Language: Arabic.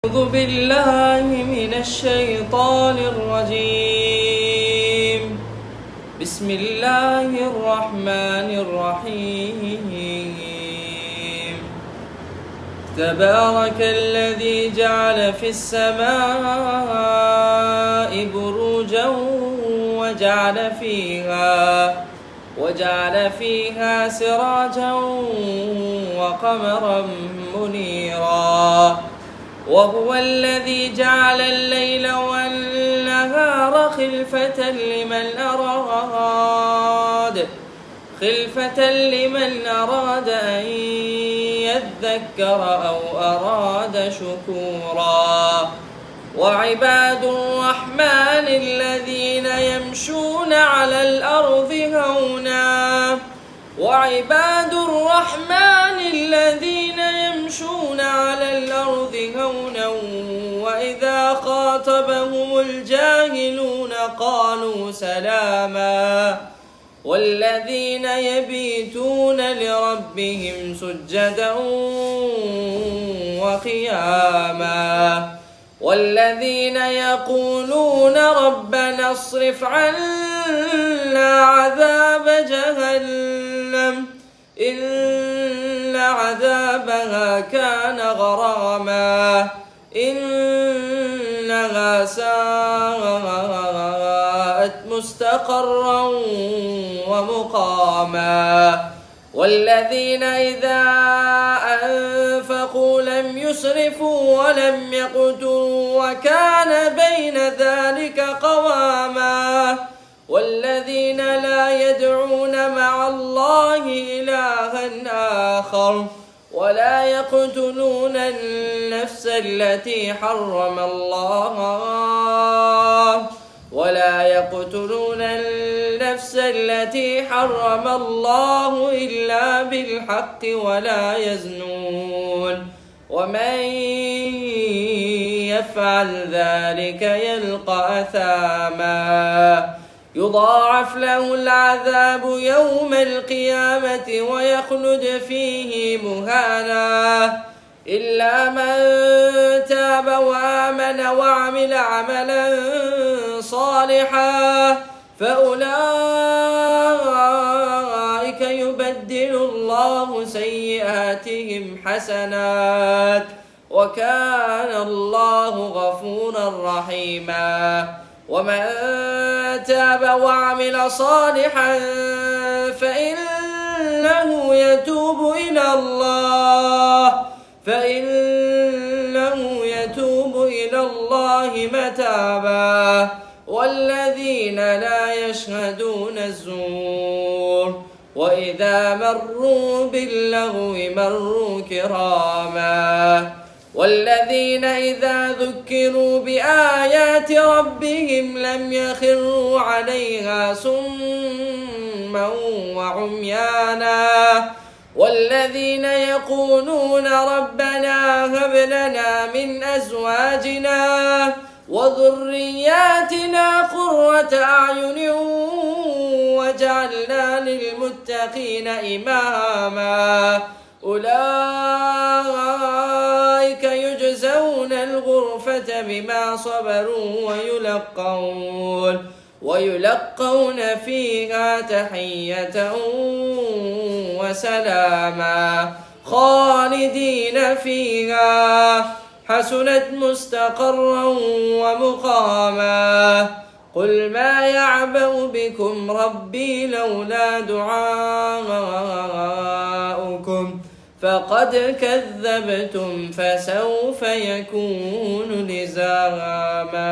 أعوذ بالله من الشيطان الرجيم. بسم الله الرحمن الرحيم. تبارك الذي جعل في السماء بروجا وجعل فيها سراجا وقمرا منيرا. وهو الذي جعل الليل والنهار خلفة لمن أراد أن يذكر أو أراد شكورا. وعباد الرحمن الذين يمشون على الأرض هونا وإذا خاطبهم الجاهلون قالوا سلاما. والذين يبيتون لربهم سجدا وقياما. والذين يقولون ربنا اصرف عنا عذاب جهنم إن عذابها كان غراما إنها ساءت مستقرا ومقاما. والذين إذا أنفقوا لم يسرفوا ولم يقتروا وكان بين ذلك قواما. والذين لا يدعون مع الله إلها آخر ولا يقتلون النفس التي حرم الله إلا بالحق ولا يزنون. ومن يفعل ذلك يلقى أثاما يضاعف له العذاب يوم القيامة ويخلد فيه مهانا إلا من تاب وآمن وعمل عملا صالحا فأولئك يبدل الله سيئاتهم حسنات وكان الله غفورا رحيما. ومن تاب وعمل صالحا فإنه يتوب إلى الله متابا. والذين لا يشهدون الزور وإذا مروا باللغو مروا كراما. والذين إذا ذكروا بآيات ربهم لم يخروا عليها صما وعميانا. والذين يقولون ربنا هب لنا من أزواجنا وذرياتنا قرة أعين واجعلنا للمتقين إماما. أولئك يجزون الغرفة بما صبروا ويلقون فيها تحية وسلاما خالدين فيها حسنت مستقرا ومقاما. قل ما يعبأ بكم ربي لولا دعاؤكم فقد كذبتم فسوف يكون لزاما.